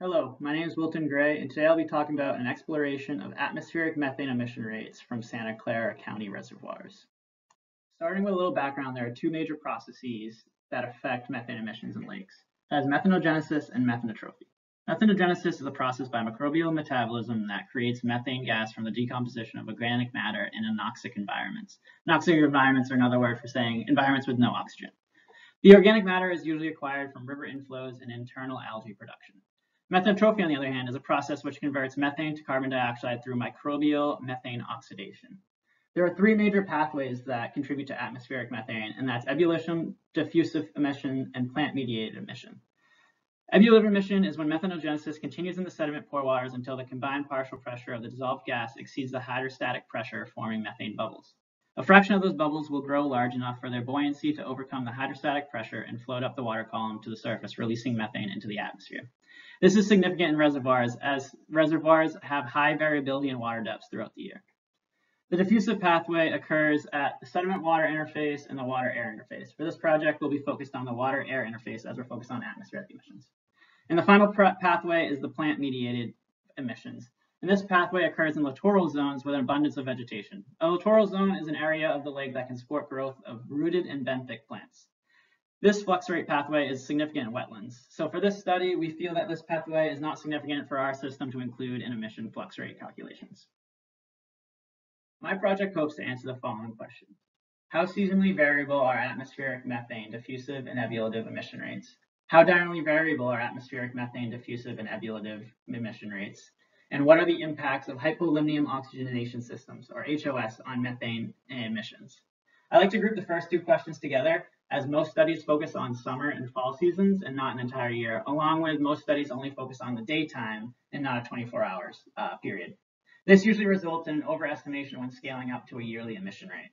Hello, my name is Wilton Gray, and today I'll be talking about an exploration of atmospheric methane emission rates from Santa Clara County reservoirs. Starting with a little background, there are two major processes that affect methane emissions in lakes. That is methanogenesis and methanotrophy. Methanogenesis is a process by microbial metabolism that creates methane gas from the decomposition of organic matter in anoxic environments. Anoxic environments are another word for saying environments with no oxygen. The organic matter is usually acquired from river inflows and internal algae production. Methanotrophy, on the other hand, is a process which converts methane to carbon dioxide through microbial methane oxidation. There are three major pathways that contribute to atmospheric methane, and that's ebullition, diffusive emission, and plant-mediated emission. Ebullitive emission is when methanogenesis continues in the sediment pore waters until the combined partial pressure of the dissolved gas exceeds the hydrostatic pressure, forming methane bubbles. A fraction of those bubbles will grow large enough for their buoyancy to overcome the hydrostatic pressure and float up the water column to the surface, releasing methane into the atmosphere. This is significant in reservoirs, as reservoirs have high variability in water depths throughout the year. The diffusive pathway occurs at the sediment-water interface and the water-air interface. For this project, we'll be focused on the water-air interface as we're focused on atmospheric emissions. And the final pathway is the plant-mediated emissions. And this pathway occurs in littoral zones with an abundance of vegetation. A littoral zone is an area of the lake that can support growth of rooted and benthic plants. This flux rate pathway is significant in wetlands. So for this study, we feel that this pathway is not significant for our system to include in emission flux rate calculations. My project hopes to answer the following questions. How seasonally variable are atmospheric methane, diffusive, and ebullitive emission rates? How diurnally variable are atmospheric methane, diffusive, and ebullitive emission rates? And what are the impacts of hypolimnium oxygenation systems, or HOS, on methane emissions? I like to group the first two questions together, as most studies focus on summer and fall seasons and not an entire year, along with most studies only focus on the daytime and not a 24 hours period. This usually results in an overestimation when scaling up to a yearly emission rate.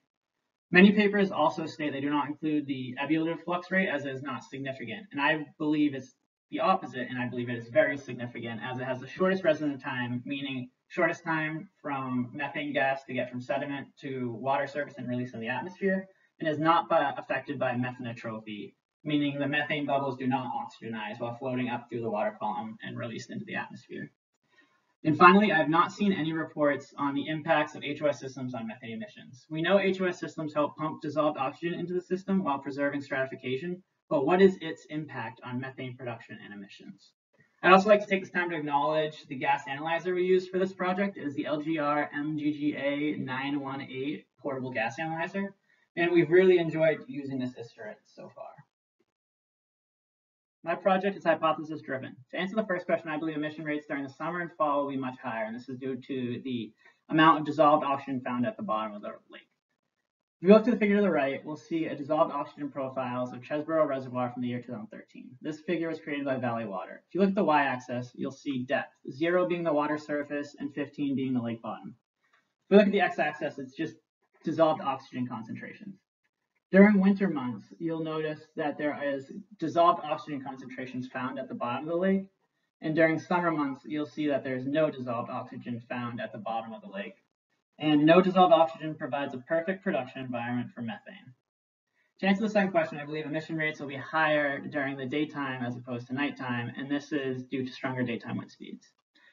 Many papers also state they do not include the ebullitive flux rate as it is not significant, and I believe it's the opposite, and I believe it is very significant as it has the shortest residence time, meaning shortest time from methane gas to get from sediment to water surface and release in the atmosphere, and is not affected by methanotrophy, meaning the methane bubbles do not oxygenize while floating up through the water column and released into the atmosphere. And finally, I have not seen any reports on the impacts of HOS systems on methane emissions. We know HOS systems help pump dissolved oxygen into the system while preserving stratification, but what is its impact on methane production and emissions? I'd also like to take this time to acknowledge the gas analyzer we used for this project. It is the LGR MGGA 918 portable gas analyzer, and we've really enjoyed using this instrument so far. My project is hypothesis driven. To answer the first question, I believe emission rates during the summer and fall will be much higher, and this is due to the amount of dissolved oxygen found at the bottom of the lake. If we look to the figure to the right, we'll see a dissolved oxygen profiles of Chesborough Reservoir from the year 2013. This figure was created by Valley Water. If you look at the y-axis, you'll see depth, 0 being the water surface and 15 being the lake bottom. If we look at the x-axis, it's just dissolved oxygen concentrations. During winter months, you'll notice that there is dissolved oxygen concentrations found at the bottom of the lake. And during summer months, you'll see that there's no dissolved oxygen found at the bottom of the lake. And no dissolved oxygen provides a perfect production environment for methane. To answer the second question, I believe emission rates will be higher during the daytime as opposed to nighttime, and this is due to stronger daytime wind speeds.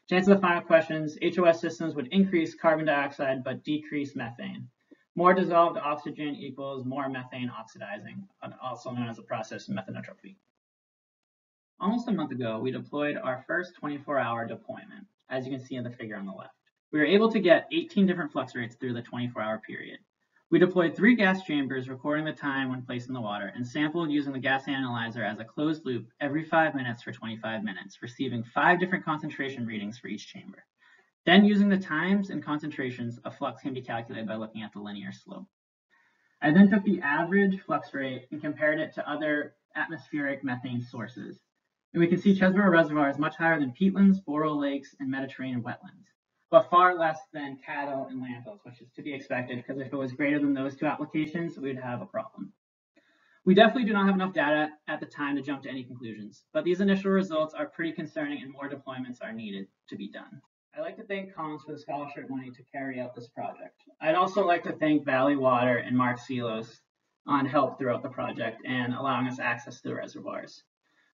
To answer the final questions, HOS systems would increase carbon dioxide but decrease methane. More dissolved oxygen equals more methane oxidizing, also known as the process of methanotrophy. Almost a month ago, we deployed our first 24-hour deployment, as you can see in the figure on the left. We were able to get 18 different flux rates through the 24-hour period. We deployed 3 gas chambers recording the time when placed in the water and sampled using the gas analyzer as a closed loop every 5 minutes for 25 minutes, receiving 5 different concentration readings for each chamber. Then using the times and concentrations, a flux can be calculated by looking at the linear slope. I then took the average flux rate and compared it to other atmospheric methane sources. And we can see Chesborough Reservoir is much higher than peatlands, boreal lakes, and Mediterranean wetlands, but far less than cattle and landfills, which is to be expected because if it was greater than those two applications, we'd have a problem. We definitely do not have enough data at the time to jump to any conclusions, but these initial results are pretty concerning and more deployments are needed to be done. I'd like to thank Collins for the scholarship money to carry out this project. I'd also like to thank Valley Water and Mark Selos on help throughout the project and allowing us access to the reservoirs.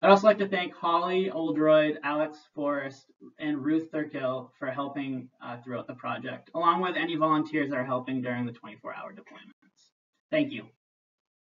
I'd also like to thank Holly Oldroyd, Alex Forrest, and Ruth Thurkill for helping throughout the project, along with any volunteers that are helping during the 24-hour deployments. Thank you.